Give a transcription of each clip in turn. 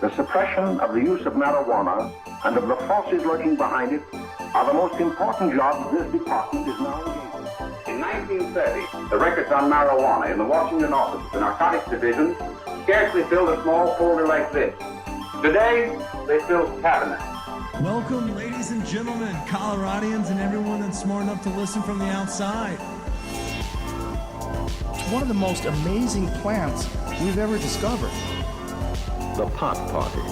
the suppression of the use of marijuana and of the forces lurking behind it are the most important jobs this department is now engaged in. In 1930, the records on marijuana in the Washington office of the Narcotics Division scarcely filled a small folder like this. Today, they fill cabinets. Welcome, ladies and gentlemen, Coloradians and everyone that's smart enough to listen from the outside. It's one of the most amazing plants we've ever discovered. The pot party,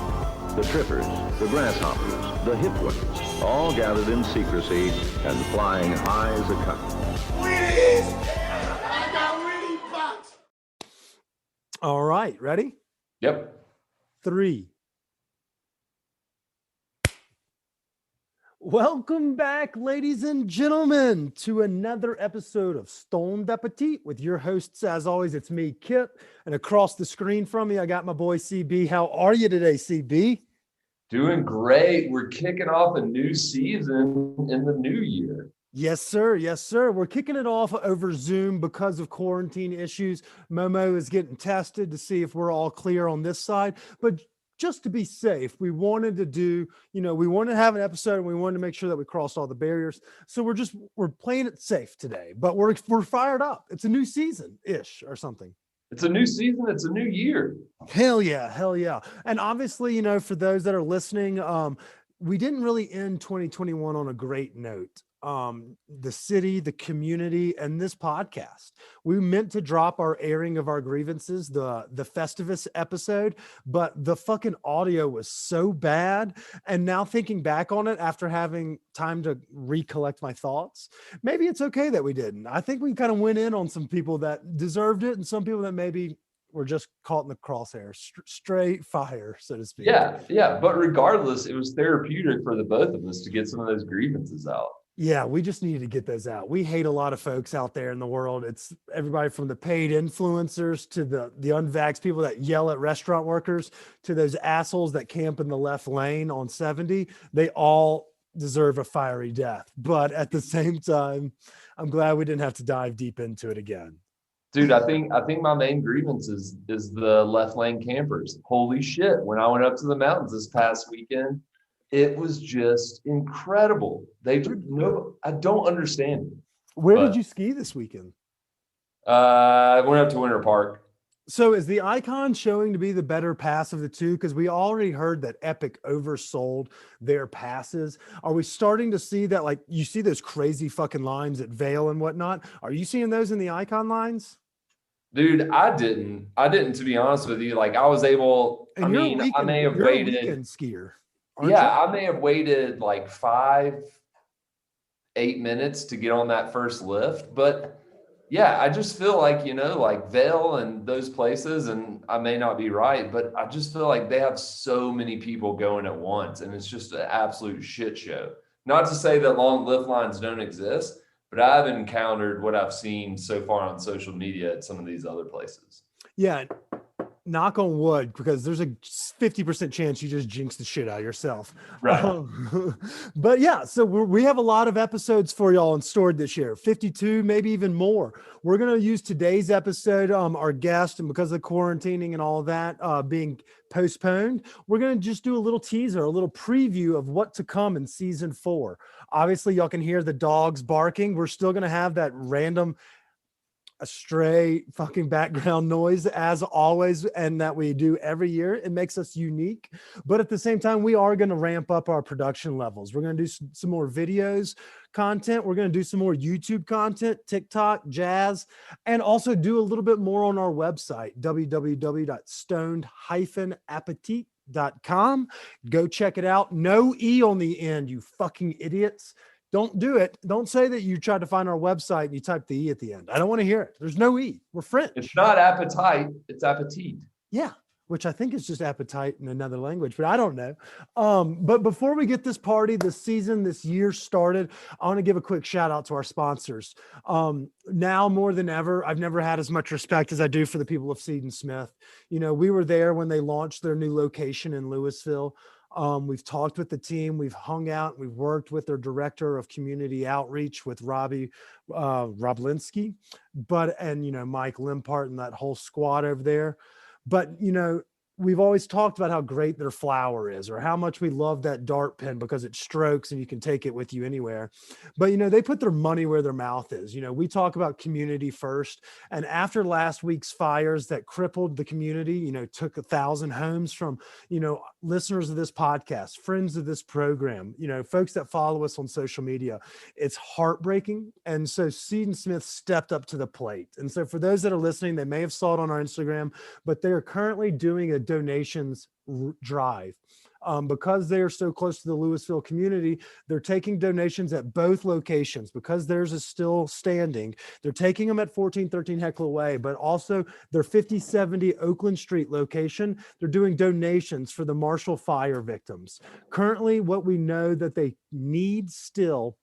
the trippers, the grasshoppers, the hip ones, all gathered in secrecy and flying high as a kite. Wheaties! I got weed pots! All right, ready? Yep. 3. Welcome back, ladies and gentlemen, to another episode of Stoned Appetit with your hosts. As always, it's me, Kip, and across the screen from me, I got my boy, CB. How are you today, CB? Doing great. We're kicking off a new season in the new year. Yes, sir. Yes, sir. We're kicking it off over Zoom because of quarantine issues. Momo is getting tested to see if we're all clear on this side, but just to be safe, we wanted to do, we wanted to have an episode and we wanted to make sure that we crossed all the barriers. So we're playing it safe today, but we're fired up. It's a new season-ish or something. It's a new season. It's a new year. Hell yeah. Hell yeah. And obviously, for those that are listening, we didn't really end 2021 on a great note. The city, the community, and this podcast. We meant to drop our airing of our grievances, the Festivus episode, but the fucking audio was so bad. And now thinking back on it after having time to recollect my thoughts, maybe it's okay that we didn't. I think we kind of went in on some people that deserved it and some people that maybe were just caught in the crosshairs, straight fire, so to speak. Yeah. But regardless, it was therapeutic for the both of us to get some of those grievances out. Yeah, we just needed to get those out. We hate a lot of folks out there in the world. It's everybody from the paid influencers to the unvaxxed people that yell at restaurant workers to those assholes that camp in the left lane on 70. They all deserve a fiery death. But at the same time, I'm glad we didn't have to dive deep into it again. Dude, I think my main grievance is the left lane campers. Holy shit. When I went up to the mountains this past weekend, it was just incredible. I don't understand it. Where did you ski this weekend? I went up to Winter Park. So is the Icon showing to be the better pass of the two? Because we already heard that Epic oversold their passes. Are we starting to see that, like, you see those crazy fucking lines at Vail and whatnot? Are you seeing those in the Icon lines? Dude, I didn't, to be honest with you. Like, I was able, I may have waited. You're a weekend skier. Yeah, I may have waited like 5-8 minutes to get on that first lift. But yeah, I just feel like, like Vail and those places, and I may not be right, but I just feel like they have so many people going at once, and it's just an absolute shit show. Not to say that long lift lines don't exist, but I've encountered what I've seen so far on social media at some of these other places. Yeah. Knock on wood, because there's a 50% chance you just jinx the shit out of yourself. Right. But yeah, so we have a lot of episodes for y'all in stored this year, 52, maybe even more. We're going to use today's episode, our guest, and because of quarantining and all of that being postponed, we're going to just do a little teaser, a little preview of what to come in season 4. Obviously, y'all can hear the dogs barking. We're still going to have that random a stray fucking background noise as always, and that we do every year. It makes us unique, but at the same time, we are going to ramp up our production levels. We're going to do some more videos content. We're going to do some more YouTube content, TikTok, jazz, and also do a little bit more on our website, www.stoned-appetit.com. Go check it out. No E on the end, you fucking idiots. Don't do it. Don't say that you tried to find our website and you typed the E at the end. I don't want to hear it. There's no E. We're French. It's not appetite. It's appetit. Yeah, which I think is just appetite in another language, but I don't know. But before we get this party, this season, this year started, I want to give a quick shout out to our sponsors. Now more than ever, I've never had as much respect as I do for the people of Seed and Smith. We were there when they launched their new location in Louisville. We've talked with the team, we've hung out, we've worked with their director of community outreach with Robbie Roblinski, and Mike Limpart and that whole squad over there. But we've always talked about how great their flour is, or how much we love that dart pen because it strokes and you can take it with you anywhere. But, they put their money where their mouth is. We talk about community first. And after last week's fires that crippled the community, took 1,000 homes from, listeners of this podcast, friends of this program, folks that follow us on social media, it's heartbreaking. And so Seed and Smith stepped up to the plate. And so for those that are listening, they may have saw it on our Instagram, but they are currently doing a donations drive. Because they are so close to the Louisville community, they're taking donations at both locations because theirs is still standing. They're taking them at 1413 Heckler Way, but also their 5070 Oakland Street location. They're doing donations for the Marshall fire victims. Currently, what we know that they need still: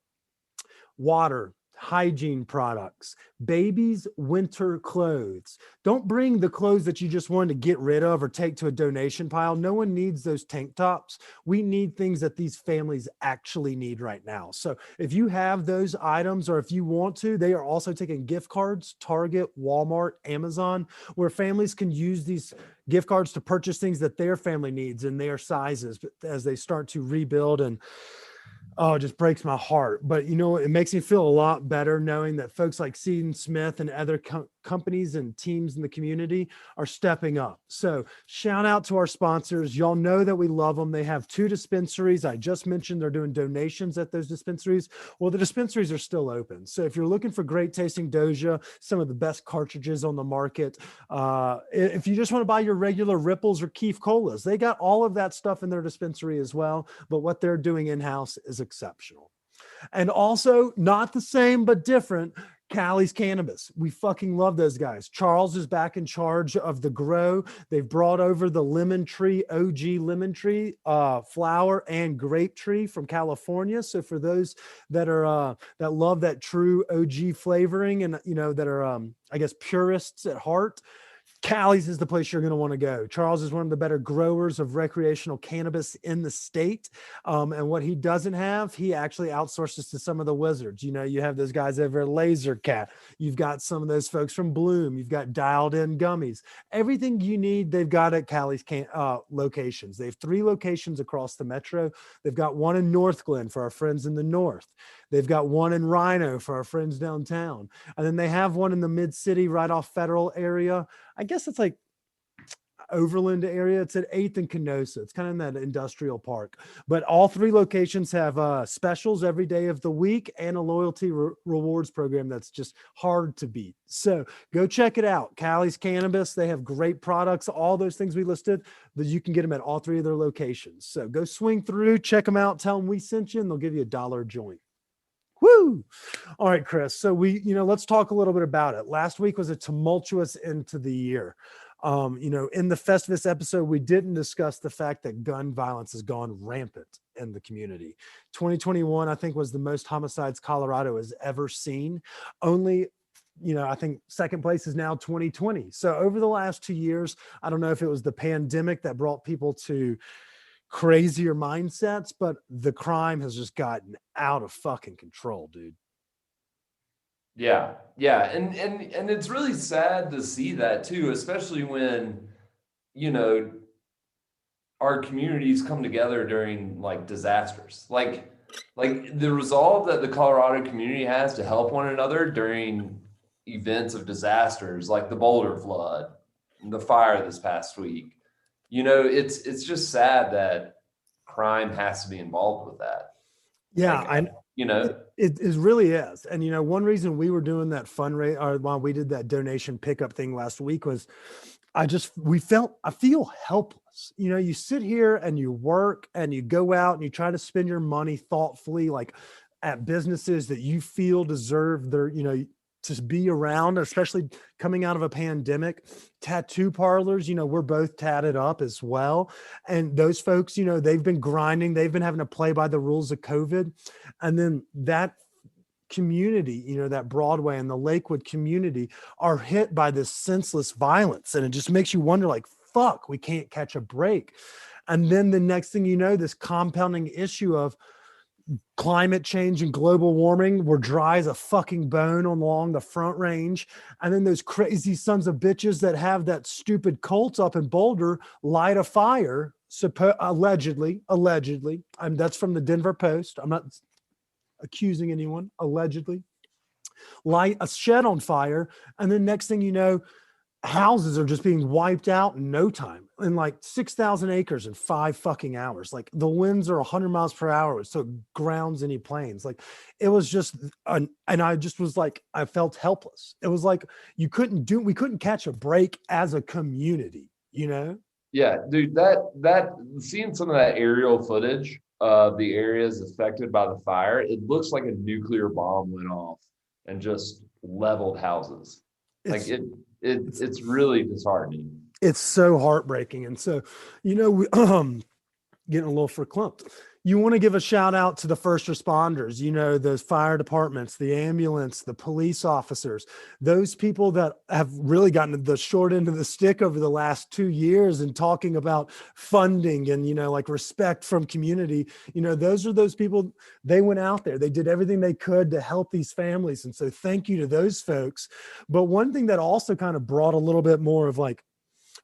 water, hygiene products, babies' winter clothes. Don't bring the clothes that you just wanted to get rid of or take to a donation pile. No one needs those tank tops. We need things that these families actually need right now. So if you have those items, or if you want to, they are also taking gift cards, Target, Walmart, Amazon, where families can use these gift cards to purchase things that their family needs in their sizes as they start to rebuild. And oh, it just breaks my heart. But it makes me feel a lot better knowing that folks like Seed and Smith and other companies and teams in the community are stepping up. So shout out to our sponsors. Y'all know that we love them. They have 2 dispensaries. I just mentioned they're doing donations at those dispensaries. Well, the dispensaries are still open. So if you're looking for great tasting Doja, some of the best cartridges on the market, if you just want to buy your regular Ripples or Keef Colas, they got all of that stuff in their dispensary as well. But what they're doing in-house is exceptional. And also, not the same, but different, Callie's Cannabis. We fucking love those guys. Charles is back in charge of the grow. They've brought over the lemon tree, OG lemon tree, flower and grape tree from California. So for those that are that love that true OG flavoring and that are I guess purists at heart, Callie's is the place you're going to want to go. Charles is one of the better growers of recreational cannabis in the state. And what he doesn't have, he actually outsources to some of the wizards. You have those guys over at Laser Cat. You've got some of those folks from Bloom. You've got Dialed In Gummies. Everything you need, they've got at Callie's locations. They have 3 locations across the metro. They've got one in North Glen for our friends in the north. They've got one in Rhino for our friends downtown. And then they have one in the mid-city right off Federal area. I guess it's like Overland area. It's at 8th and Kenosha. It's kind of in that industrial park. But all 3 locations have specials every day of the week and a loyalty rewards program that's just hard to beat. So go check it out. Callie's Cannabis. They have great products. All those things we listed, that you can get them at all 3 of their locations. So go swing through, check them out, tell them we sent you, and they'll give you $1 a joint. Woo! All right, Chris. So let's talk a little bit about it. Last week was a tumultuous end to the year. In the Festivus episode, we didn't discuss the fact that gun violence has gone rampant in the community. 2021, I think, was the most homicides Colorado has ever seen. Only, I think second place is now 2020. So over the last 2 years, I don't know if it was the pandemic that brought people to crazier mindsets, but the crime has just gotten out of fucking control, dude. Yeah. And it's really sad to see that too, especially when, our communities come together during like disasters, like the resolve that the Colorado community has to help one another during events of disasters, like the Boulder flood, the fire this past week. It's just sad that crime has to be involved with that. Yeah, it really is. And one reason we were doing that fundraiser, or while we did that donation pickup thing last week, was I feel helpless. You sit here and you work and you go out and you try to spend your money thoughtfully, like at businesses that you feel deserve their, to be around, especially coming out of a pandemic. Tattoo parlors, we're both tatted up as well. And those folks, they've been grinding. They've been having to play by the rules of COVID. And then that community, that Broadway and the Lakewood community are hit by this senseless violence. And it just makes you wonder, like, fuck, we can't catch a break. And then the next thing you know, this compounding issue of climate change and global warming. We're dry as a fucking bone along the Front Range. And then those crazy sons of bitches that have that stupid cult up in Boulder light a fire, allegedly. That's from the Denver Post. I'm not accusing anyone, allegedly. Light a shed on fire. And then next thing you know, houses are just being wiped out in no time, in like 6,000 acres in 5 fucking hours. Like the winds are 100 miles per hour, so it grounds any planes. Like it was just and I just was like, I felt helpless. It was like we couldn't catch a break as a community, you know? Yeah, dude, that seeing some of that aerial footage of the areas affected by the fire, it looks like a nuclear bomb went off and just leveled houses. It's really disheartening. It's so heartbreaking. And so, you know, we getting a little verklempt. You want to give a shout out to the first responders, you know, those fire departments, the ambulance, the police officers, those people that have really gotten the short end of the stick over the last 2 years and talking about funding and, you know, like respect from community. You know, those are those people, they went out there, they did everything they could to help these families. And so thank you to those folks. But one thing that also kind of brought a little bit more of like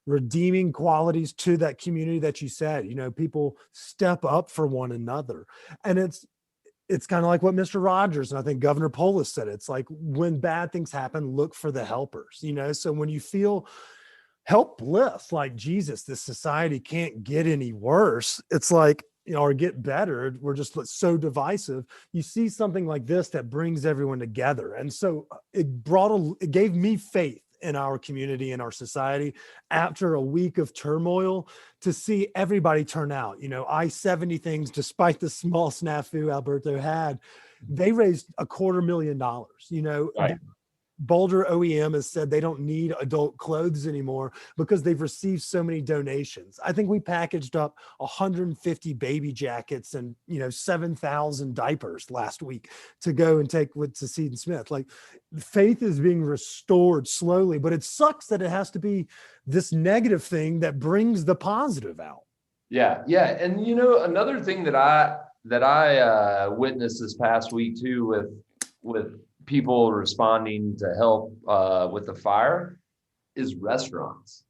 redeeming qualities to that community that you said, you know, people step up for one another. And it's kind of like what Mr. Rogers and I think Governor Polis said. It's like when bad things happen, look for the helpers, you know? So when you feel helpless, like Jesus, this society can't get any worse. It's like, you know, or get better. We're just so divisive. You see something like this that brings everyone together. And so it gave me faith in our community and our society after a week of turmoil to see everybody turn out. You know, I-70 things, despite the small snafu Alberto had, they raised $250,000, you know. Right. Boulder OEM has said they don't need adult clothes anymore because they've received so many donations. I think we packaged up 150 baby jackets and, you know, 7,000 diapers last week to go and take to Seton Smith. Like faith is being restored slowly, but it sucks that it has to be this negative thing that brings the positive out. Yeah. And you know, another thing that I witnessed this past week too with people responding to help with the fire is restaurants.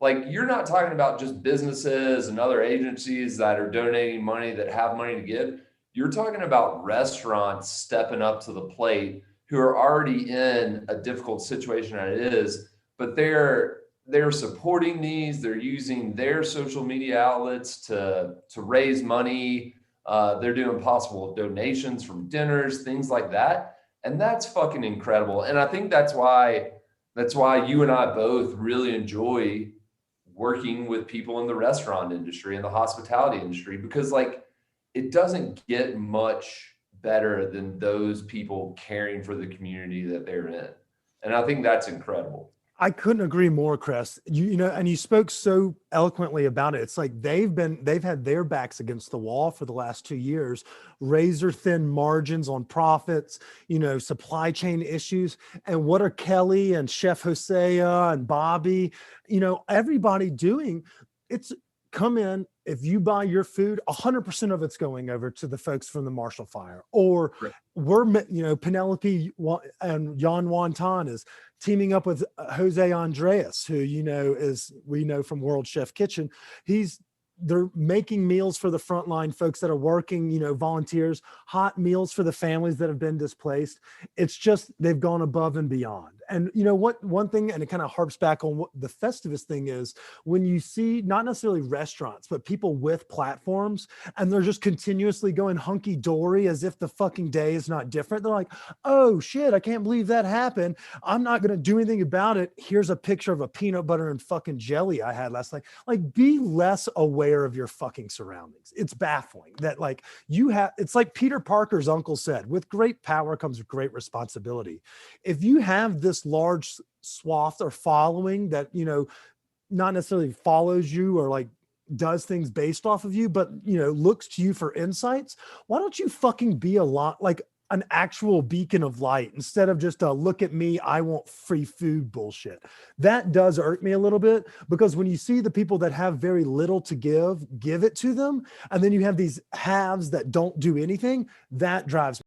Like you're not talking about just businesses and other agencies that are donating money that have money to give. You're talking about restaurants stepping up to the plate who are already in a difficult situation that it is, but they're supporting these. They're using their social media outlets to raise money. They're doing possible donations from dinners, things like that. And that's fucking incredible. And I think that's why you and I both really enjoy working with people in the restaurant industry and the hospitality industry, because like it doesn't get much better than those people caring for the community that they're in. And I think that's incredible. I couldn't agree more, Chris. You know, and you spoke so eloquently about it. It's like they've had their backs against the wall for the last 2 years, razor thin margins on profits, you know, supply chain issues. And what are Kelly and Chef Hosea and Bobby, you know, everybody doing? It's come in. If you buy your food, 100% of it's going over to the folks from the Marshall Fire. Or we're, you know, Penelope and Jan Wonton is teaming up with Jose Andres, who, you know, we know from World Chef Kitchen. They're making meals for the frontline folks that are working, you know, volunteers, hot meals for the families that have been displaced. It's just, they've gone above and beyond. And you know what, one thing, and it kind of harps back on what the Festivus thing is, when you see not necessarily restaurants, but people with platforms, and they're just continuously going hunky-dory as if the fucking day is not different. They're like, oh shit, I can't believe that happened. I'm not going to do anything about it. Here's a picture of a peanut butter and fucking jelly I had last night. Like, be less aware of your fucking surroundings. It's baffling that like it's like Peter Parker's uncle said, with great power comes great responsibility. If you have this large swath or following that, you know, not necessarily follows you or like does things based off of you, but, you know, looks to you for insights, why don't you fucking be a lot like an actual beacon of light instead of just a look at me, I want free food bullshit. That does irk me a little bit, because when you see the people that have very little to give it to them. And then you have these haves that don't do anything, that drives me